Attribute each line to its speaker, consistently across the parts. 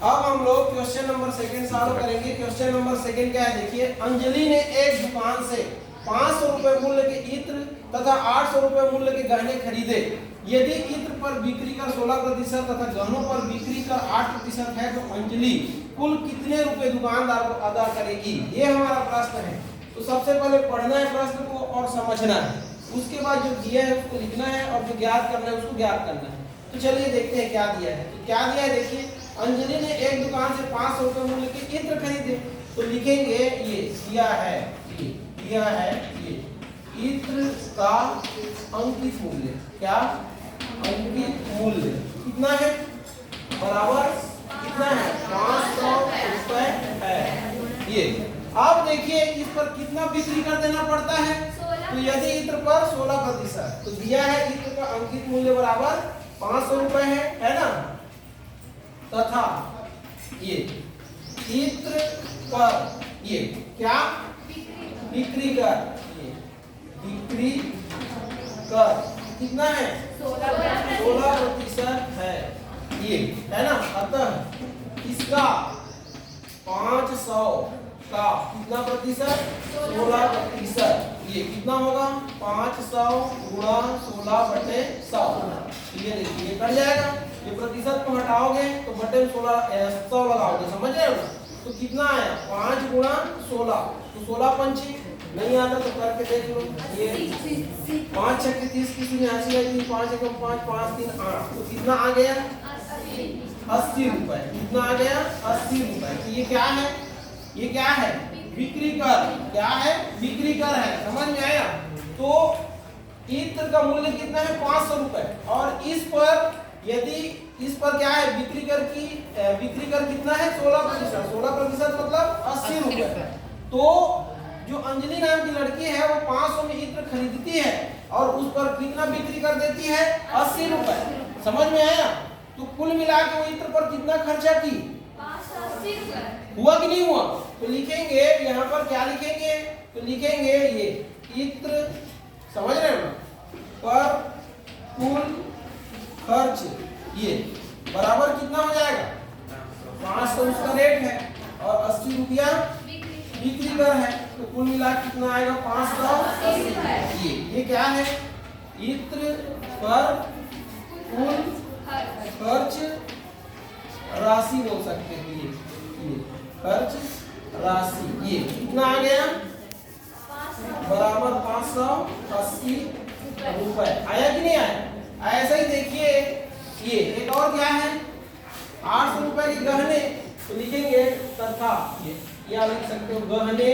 Speaker 1: अब हम लोग क्वेश्चन नंबर सेकंड सॉल्व करेंगे। क्वेश्चन नंबर सेकंड क्या है देखिए। अंजलि ने एक दुकान से 500 रुपए मूल्य के इत्र तथा 800 रुपए मूल्य के गहने खरीदे। यदि इत्र पर बिक्री कर 16% तथा गहनों पर बिक्री कर 8% है तो अंजलि कुल कितने रुपए दुकानदार को अदा करेगी, ये हमारा प्रश्न है। तो सबसे पहले पढ़ना है प्रश्न को और समझना है, उसके बाद जो दिया है उसको लिखना है और जो ज्ञात करना है उसको ज्ञात करना है। तो चलिए देखते हैं क्या दिया है। तो क्या दिया है देखिए। अंजलि ने एक दुकान से 500 रुपए मूल्य के इत्र खरीदे। तो लिखेंगे ये दिया है, ये इत्र का अंकित मूल्य, क्या अंकित मूल्य कितना है, बराबर कितना है 500 रुपए है ये। अब देखिए इस पर कितना बिक्री कर देना पड़ता है। तो यदि इत्र पर 16% तो दिया है इत्र का अंकित मूल्य बराबर 500 रुपए है ना, तथा ये इत्र पर ये क्या बिक्री कर, ये बिक्री कर कितना है 16% है ये, है ना। अतः इसका 500 का कितना प्रतिशत 16%, ये कितना होगा 500 गुणा 16/100। ये देखिए कट जाएगा, ये प्रतिशत को हटाओगे तो बटे 100 लगाओगे, समझ रहे हो ना। तो कितना आया 5 गुणा 16, तो 16 पंची नहीं आता तो करके देख लो। ये 5 6 30 किसी में 80 आई, 5 1 5 5 3 8, तो कितना आ गया 80 रुपए। कितना आ गया 80 रुपए। तो ये क्या है, ये क्या है बिक्री कर, क्या है बिक्री कर है, समझ में आया। तो इत्र का मूल्य कितना है 500 रुपए और इस पर यदि इस पर क्या है बिक्री कर कितना है 16%, 16% मतलब 80 रुपए। तो जो अंजलि नाम की लड़की है वो 500 में इत्र खरीदती है और उस पर कितना बिक्री कर देती है 80 रुपए, समझ में आया। तो कुल मिला के वो इत्र पर कितना खर्चा की 580 रुपए, हुआ कि नहीं हुआ। तो लिखेंगे यहाँ पर क्या लिखेंगे, तो लिखेंगे ये इत्र, समझ रहे हो ना, पर कुल खर्च ये बराबर कितना हो जाएगा 500 उसका रेट है और 80 रुपया बिक्री कर है। तो कुल मिला कितना आएगा 580। ये क्या है इत्र पर कुल खर्च राशि बोल सकते हैं। ये खर्च राशि ये कितना आ गया बराबर 580 रुपए। आया कि नहीं आया। ऐसा ही देखिए ये एक और क्या है 800 रुपए के गहने। तो लिखेंगे तथा ये क्या लिख सकते हो, गहने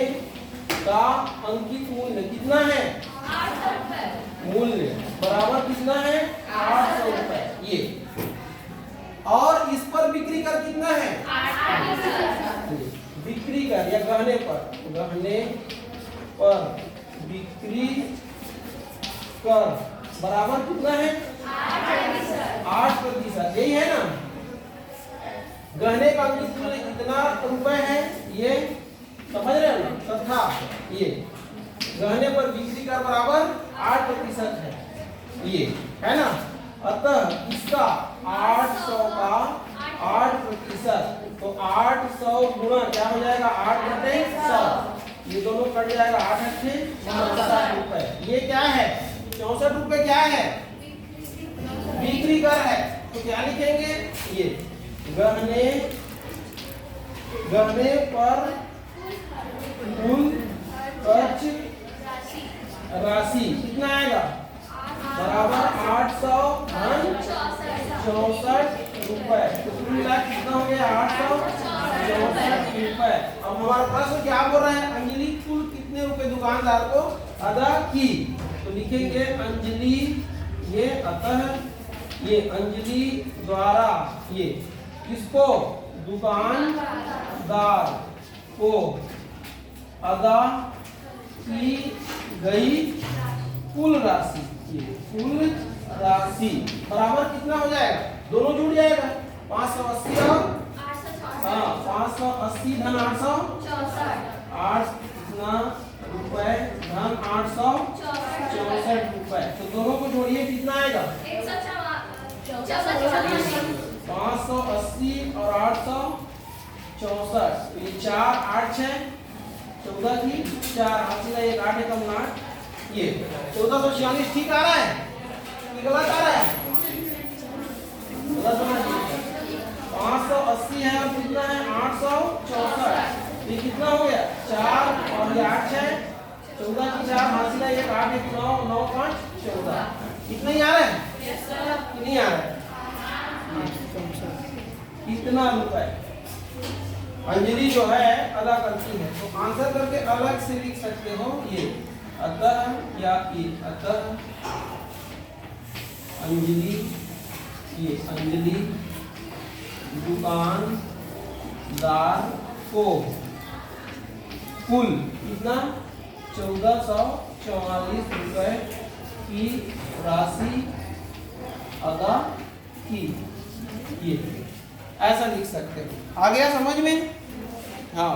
Speaker 1: का अंकित मूल्य कितना है 800 रुपए, मूल्य बराबर कितना है 800 रुपए ये। और इस पर बिक्री कर कितना है 8%, बिक्री कर या गहने पर बिक्री कर बराबर कितना है 8%, यही है ना। गहने का अंकित मूल्य कितना रुपए है ये, समझ रहे हो ना। तथा ये गहने पर बिक्री कर बराबर 8% है ये, है ना। अतः इसका 800 का 8%, तो 800 गुणा क्या हो जाएगा 8/100, ये दोनों कट जाएगा 8 8 64 रुपए। ये क्या है 64 रुपए क्या है बिक्री कर है। तो क्या लिखेंगे ये गहने पर कुल खर्च राशि कितना आएगा बराबर 800 धन 64 रुपए। तो कुल मिला कितना हो गया 864 रुपए। अब हमारा प्रश्न क्या बोल रहा है, अंजलि कुल कितने रुपए दुकानदार को अदा की। तो लिखेंगे अंजलि ये, अतः ये अंजलि द्वारा ये किसको दुकानदार को अदा की गई कुल राशि, ये कुल राशि बराबर कितना हो जाएगा, दोनों जुड़ जाएगा 580 और 580 धन 864 रुपए धन 864 रुपए। तो दोनों को जोड़िए कितना आएगा 580 और 864, तो ये 4 8 6 14 की 4 हाथ सीधा एक 8 एकम 8, ये 1446 ठीक आ रहा है कि गलत आ रहा है? गलत होना चाहिए। 580 है और कितना है 864, ये कितना हो गया 4 और ये 8 6 14 की 4 हाथ सीधा एक 8 1 9 9 5 14, कितना ही आ रहा है? नहीं आ रहा है। कितना रुपए अंजलि जो है अदा करती है, तो आंसर करके अलग से लिख सकते हो ये अतः या ये अतः अंजलि, ये अंजलि दुकानदार को कुल कितना 1444 रुपए की राशि अदा की, ये ऐसा लिख सकते हो। आ गया समझ में? हाँ।